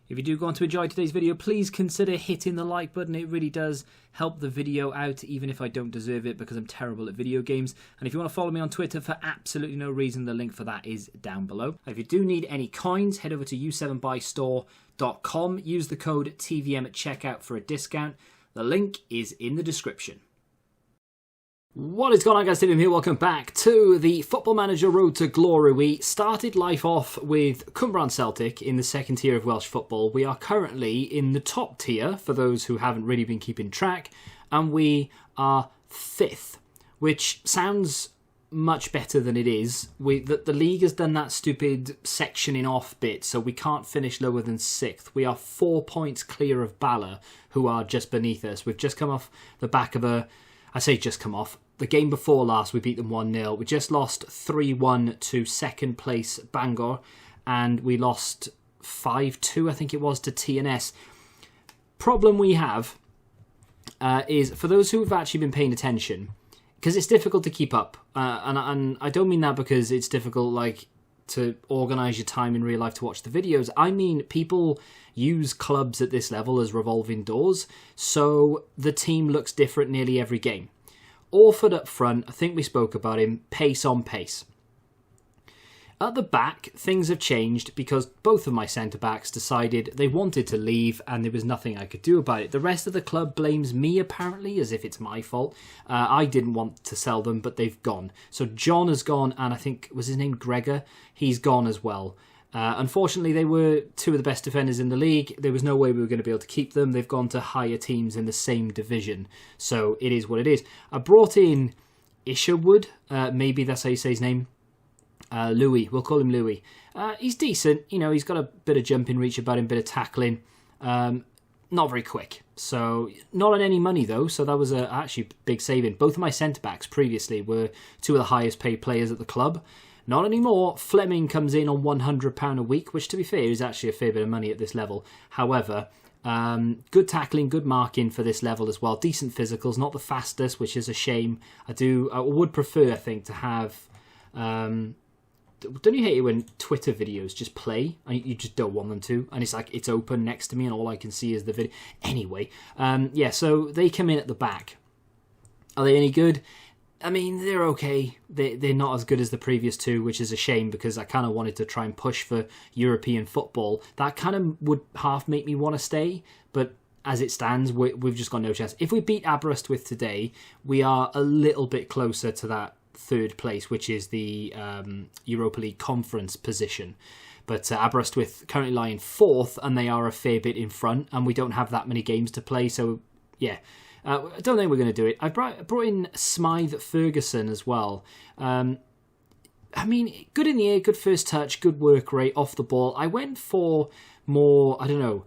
If you do go on to enjoy today's video, please consider hitting the like button. It really does help the video out, even if I don't deserve it because I'm terrible at video games. And if you want to follow me on Twitter for absolutely no reason, the link for that is down below. If you do need any coins, head over to u7buystore.com. Use the code TVM at checkout for a discount. The link is in the description. What is going on, guys? TVM here. Welcome back to the Football Manager Road to Glory. We started life off with Cumbrae Celtic in the second tier of Welsh football. We are currently in the top tier, for those who haven't really been keeping track, and we are 5th, which sounds much better than it is. The league has done that stupid sectioning off bit, so we can't finish lower than 6th. We are 4 points clear of Bala, who are just beneath us. We've just come off the back of I say just come off. The game before last, we beat them 1-0. We just lost 3-1 to second place Bangor, and we lost 5-2, I think it was, to TNS. Problem we have is, for those who have actually been paying attention, because it's difficult to keep up, and I don't mean that because it's difficult, like, to organise your time in real life to watch the videos. I mean, people use clubs at this level as revolving doors, so the team looks different nearly every game. Orford up front, I think we spoke about him, pace on pace. At the back, things have changed because both of my centre-backs decided they wanted to leave and there was nothing I could do about it. The rest of the club blames me, apparently, as if it's my fault. I didn't want to sell them, but they've gone. So John has gone, and I think, was his name Gregor? He's gone as well. Unfortunately, they were two of the best defenders in the league. There was no way we were going to be able to keep them. They've gone to higher teams in the same division. So it is what it is. I brought in Isherwood. Maybe that's how you say his name. Louis, we'll call him Louis. He's decent, you know, he's got a bit of jumping reach about him, bit of tackling. Not very quick, so not on any money though, so that was actually big saving. Both of my centre-backs previously were two of the highest paid players at the club. Not anymore. Fleming comes in on £100 a week, which to be fair is actually a fair bit of money at this level. However, good tackling, good marking for this level as well. Decent physicals, not the fastest, which is a shame. I would prefer, I think, to have... don't you hate it when Twitter videos just play and you just don't want them to, and it's like it's open next to me and all I can see is the video? Anyway, yeah, so they come in at the back. Are they any good? I mean, they're okay. They're not as good as the previous two, which is a shame because I kind of wanted to try and push for European football. That kind of would half make me want to stay, but as it stands, we've just got no chance. If we beat Aberystwyth today, we are a little bit closer to that 3rd place, which is the Europa League conference position. But Aberystwyth currently lie in 4th, and they are a fair bit in front, and we don't have that many games to play, so yeah. I don't think we're going to do it. I brought in Smythe Ferguson as well. I mean, good in the air, good first touch, good work rate off the ball. I went for more, I don't know,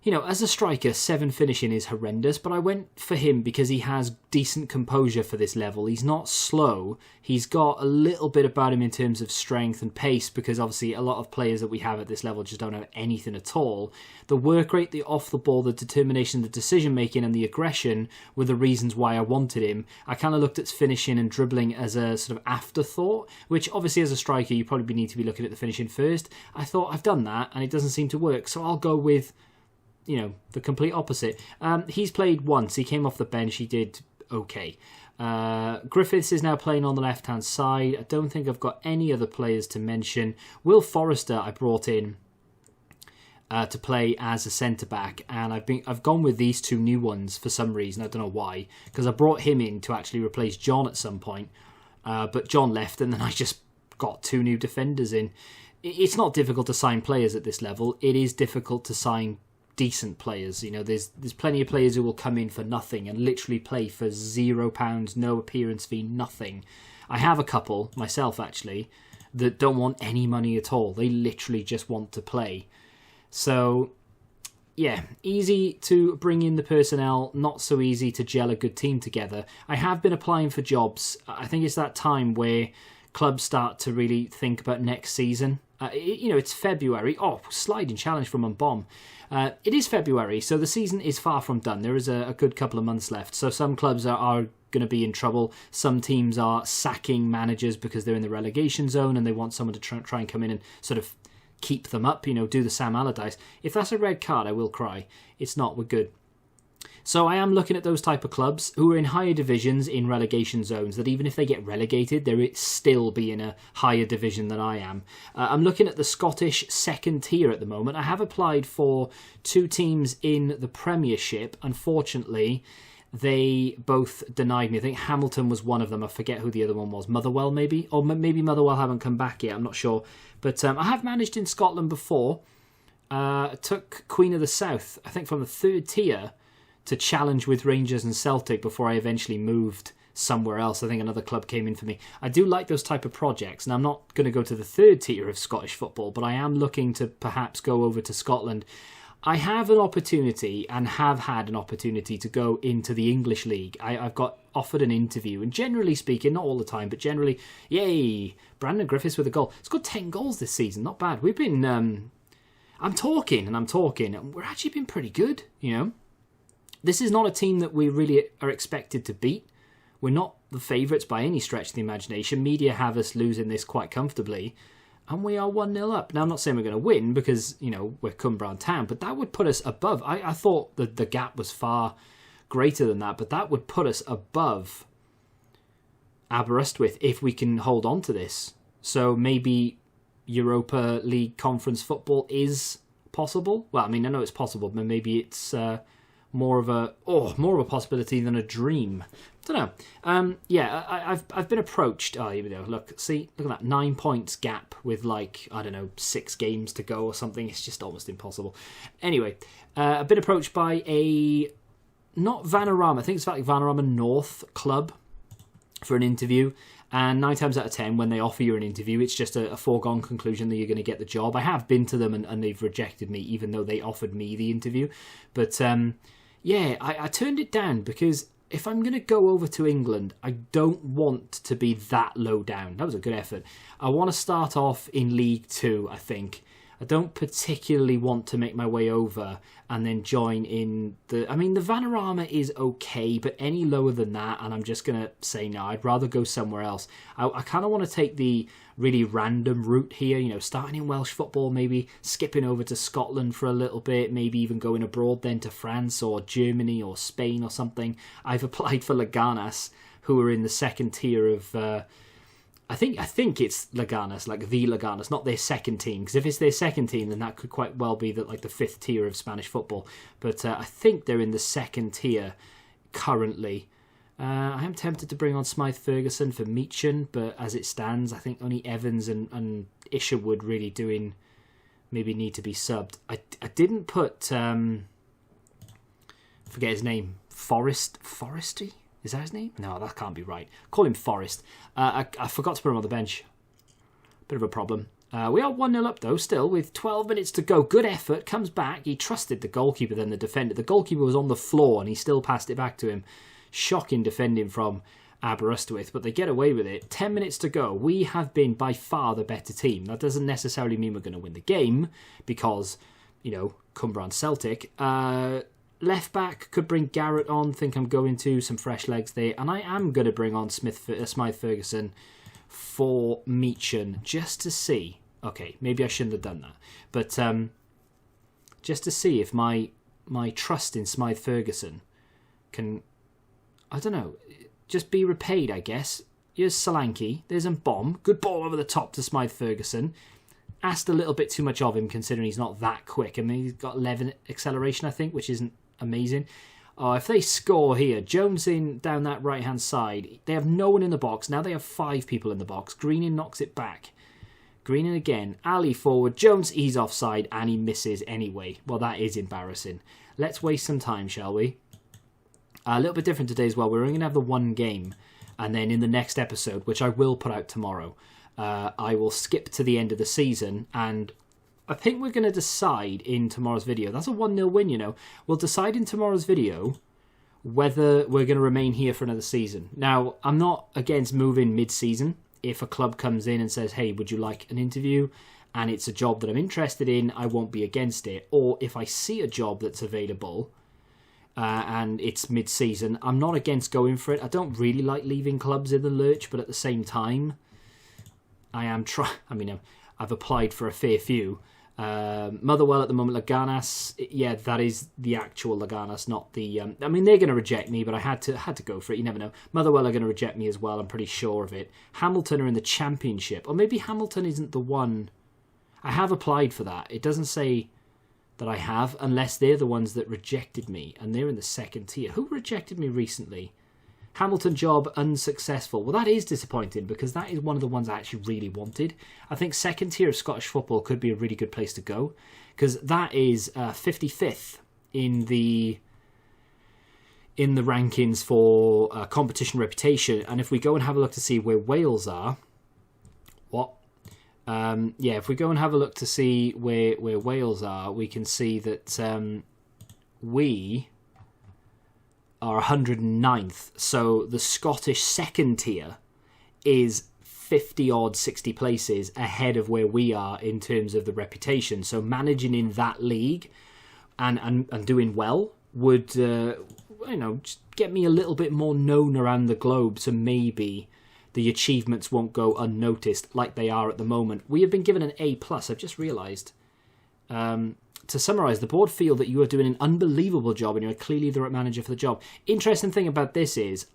you know, as a striker, 7 finishing is horrendous, but I went for him because he has decent composure for this level. He's not slow. He's got a little bit about him in terms of strength and pace, because obviously a lot of players that we have at this level just don't have anything at all. The work rate, the off the ball, the determination, the decision making and the aggression were the reasons why I wanted him. I kind of looked at finishing and dribbling as a sort of afterthought, which obviously as a striker you probably need to be looking at the finishing first. I thought, I've done that and it doesn't seem to work, so I'll go with, you know, the complete opposite. He's played once. He came off the bench. He did okay. Griffiths is now playing on the left-hand side. I don't think I've got any other players to mention. Will Forrester I brought in to play as a centre-back, and I've gone with these two new ones for some reason. I don't know why, because I brought him in to actually replace John at some point, but John left, and then I just got 2 new defenders in. It's not difficult to sign players at this level. It is difficult to sign decent players. You know, there's plenty of players who will come in for nothing and literally play for £0, no appearance fee, nothing. I have a couple myself actually that don't want any money at all. They literally just want to play. So yeah, easy to bring in the personnel, not so easy to gel a good team together. I have been applying for jobs. I think it's that time where clubs start to really think about next season. You know, it's February. Oh, sliding challenge from Unbomb. It is February, so the season is far from done. There is a good couple of months left. So some clubs are going to be in trouble. Some teams are sacking managers because they're in the relegation zone and they want someone to try and come in and sort of keep them up, you know, do the Sam Allardyce. If that's a red card, I will cry. It's not, we're good. So I am looking at those type of clubs who are in higher divisions in relegation zones, that even if they get relegated, they'll still be in a higher division than I am. I'm looking at the Scottish second tier at the moment. I have applied for 2 teams in the Premiership. Unfortunately, they both denied me. I think Hamilton was one of them. I forget who the other one was. Motherwell, maybe? Or maybe Motherwell haven't come back yet. I'm not sure. But I have managed in Scotland before. Took Queen of the South, I think from the 3rd tier, to challenge with Rangers and Celtic before I eventually moved somewhere else. I think another club came in for me. I do like those type of projects, and I'm not going to go to the 3rd tier of Scottish football, but I am looking to perhaps go over to Scotland. I have an opportunity, and have had an opportunity, to go into the English League. I've got offered an interview, and generally speaking, not all the time, but generally, yay, Brandon Griffiths with a goal. He's got 10 goals this season, not bad. We've been, I'm talking, and we're actually been pretty good, you know. This is not a team that we really are expected to beat. We're not the favourites by any stretch of the imagination. Media have us losing this quite comfortably, and we are 1-0 up. Now, I'm not saying we're going to win because, you know, we're Cumbrae Town, but that would put us above. I thought that the gap was far greater than that, but that would put us above Aberystwyth if we can hold on to this. So maybe Europa League conference football is possible. Well, I mean, I know it's possible, but maybe it's more of a possibility than a dream. I don't know. Yeah, I've been approached. Oh, here we go. Look at that 9 points gap with, like, I don't know, 6 games to go or something. It's just almost impossible. Anyway, I've been approached by not Vanarama, I think it's like Vanarama North club for an interview. And 9 times out of 10, when they offer you an interview, it's just a foregone conclusion that you're going to get the job. I have been to them and they've rejected me, even though they offered me the interview. But yeah, I turned it down because if I'm going to go over to England, I don't want to be that low down. That was a good effort. I want to start off in League 2, I think. I don't particularly want to make my way over and then join in the... I mean, the Vanarama is okay, but any lower than that, and I'm just going to say no, I'd rather go somewhere else. I kind of want to take the really random route here, you know, starting in Welsh football, maybe skipping over to Scotland for a little bit, maybe even going abroad then to France or Germany or Spain or something. I've applied for Leganes, who are in the 2nd tier of... I think it's Leganes, like the Leganes, not their 2nd team. Because if it's their 2nd team, then that could quite well be the 5th tier of Spanish football. But I think they're in the 2nd tier currently. I am tempted to bring on Smythe Ferguson for Meechan, but as it stands, I think only Evans and Isherwood really maybe need to be subbed. I didn't put forget his name, Forresty. Is that his name? No, that can't be right. Call him Forrest. I forgot to put him on the bench. Bit of a problem. We are 1-0 up, though, still, with 12 minutes to go. Good effort. Comes back. He trusted the goalkeeper, then the defender. The goalkeeper was on the floor, and he still passed it back to him. Shocking defending from Aberystwyth, but they get away with it. 10 minutes to go. We have been by far the better team. That doesn't necessarily mean we're going to win the game, because, you know, Cumbrae and Celtic... Left back, could bring Garrett on. Think I'm going to some fresh legs there. And I am going to bring on Smythe Ferguson for Meechan just to see. Okay, maybe I shouldn't have done that. But just to see if my trust in Smythe Ferguson can, I don't know, just be repaid, I guess. Here's Solanke. There's a bomb. Good ball over the top to Smythe Ferguson. Asked a little bit too much of him considering he's not that quick. I mean, he's got 11 acceleration, I think, which isn't amazing. Oh, if they score here, Jones in down that right-hand side. They have no one in the box. Now they have 5 people in the box. Greening knocks it back. Greening again. Ali forward. Jones, he's offside, and he misses anyway. Well, that is embarrassing. Let's waste some time, shall we? A little bit different today as well. We're only going to have the one game. And then in the next episode, which I will put out tomorrow, I will skip to the end of the season, and I think we're going to decide in tomorrow's video. That's a 1-0 win, you know. We'll decide in tomorrow's video whether we're going to remain here for another season. Now, I'm not against moving mid-season. If a club comes in and says, hey, would you like an interview? And it's a job that I'm interested in, I won't be against it. Or if I see a job that's available and it's mid-season, I'm not against going for it. I don't really like leaving clubs in the lurch, but at the same time, I am trying. I mean, I've applied for a fair few. Motherwell at the moment, Leganas, yeah, that is the actual Leganas, not the... I mean, they're going to reject me, but I had to go for it. You never know. Motherwell are going to reject me as well. I'm pretty sure of it. Hamilton are in the Championship. Or maybe Hamilton isn't the one... I have applied for that. It doesn't say that I have, unless they're the ones that rejected me, and they're in the second tier. Who rejected me recently? Hamilton job unsuccessful. Well, that is disappointing, because that is one of the ones I actually really wanted. I think second tier of Scottish football could be a really good place to go, because that is 55th in the rankings for competition reputation. And if we go and have a look to see where Wales are, if we go and have a look to see where Wales are, we can see that we are 109th. So the Scottish second tier is 50-odd, 60 places ahead of where we are in terms of the reputation. So managing in that league and doing well would, just get me a little bit more known around the globe, so maybe the achievements won't go unnoticed like they are at the moment. We have been given an A+, I've just realised. To summarise, the board feel that you are doing an unbelievable job and you're clearly the right manager for the job. Interesting thing about this is,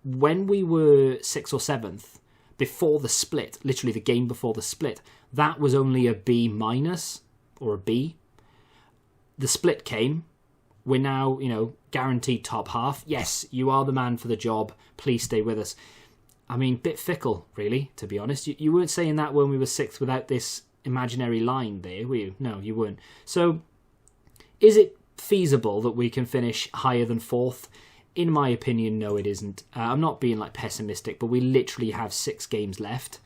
when we were 6th or 7th, before the split, literally the game before the split, that was only a B- or a B. The split came. We're now, guaranteed top half. Yes, you are the man for the job. Please stay with us. I mean, bit fickle, really, to be honest. You weren't saying that when we were 6th without this imaginary line there, were you? No, you weren't. So, is it feasible that we can finish higher than 4th? In my opinion, no, it isn't. I'm not being pessimistic, but we literally have 6 games left,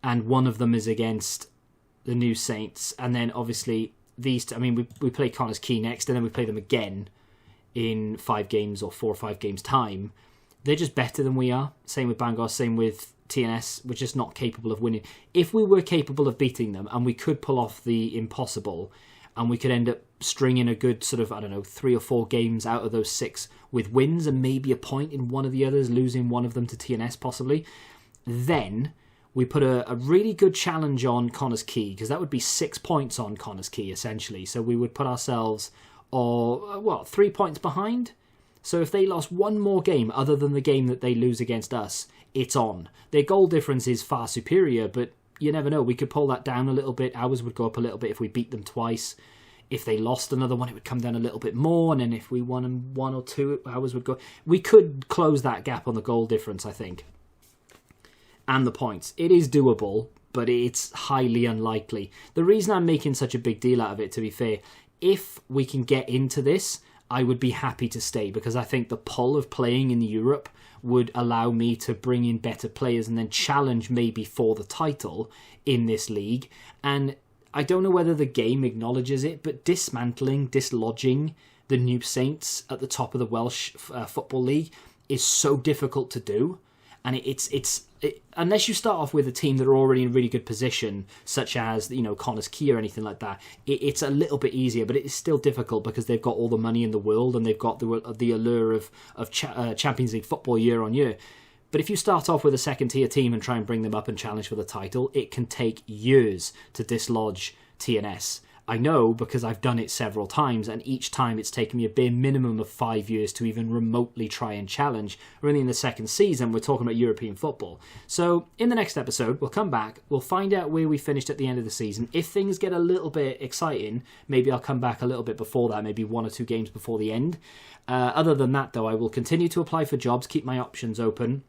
and one of them is against the New Saints, and then obviously these two, I mean, we play Connors Quay next, and then we play them again in 5 games or 4 or 5 games time. They're just better than we are. Same with Bangor, same with TNS. We're just not capable of winning. If we were capable of beating them, and we could pull off the impossible, and we could end up stringing a good 3 or 4 games out of those 6 with wins and maybe a point in one of the others, losing one of them to TNS possibly, then we put a really good challenge on Connors Quay, because that would be 6 points on Connors Quay essentially. So we would put ourselves 3 points behind. So if they lost one more game other than the game that they lose against us, it's on. Their goal difference is far superior, but you never know. We could pull that down a little bit. Ours would go up a little bit if we beat them twice. If they lost another one, it would come down a little bit more. And then if we won 1 or 2, ours would go... We could close that gap on the goal difference, I think. And the points. It is doable, but it's highly unlikely. The reason I'm making such a big deal out of it, to be fair, if we can get into this, I would be happy to stay, because I think the pull of playing in Europe would allow me to bring in better players and then challenge maybe for the title in this league. And I don't know whether the game acknowledges it, but dislodging the New Saints at the top of the Welsh Football League is so difficult to do. And unless you start off with a team that are already in really good position, such as Connors Quay or anything like that, it's a little bit easier, but it's still difficult because they've got all the money in the world and they've got the allure of Champions League football year on year. But if you start off with a second tier team and try and bring them up and challenge for the title, it can take years to dislodge TNS. I know, because I've done it several times, and each time it's taken me a bare minimum of 5 years to even remotely try and challenge. We're only in the second season, we're talking about European football. So in the next episode, we'll come back, we'll find out where we finished at the end of the season. If things get a little bit exciting, maybe I'll come back a little bit before that, maybe 1 or 2 games before the end. Other than that, though, I will continue to apply for jobs, keep my options open,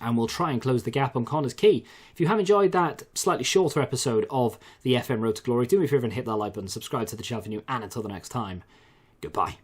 and we'll try and close the gap on Connors Quay. If you have enjoyed that slightly shorter episode of the FM Road to Glory, do me a favour and hit that like button, subscribe to the channel if you're new, and until the next time, goodbye.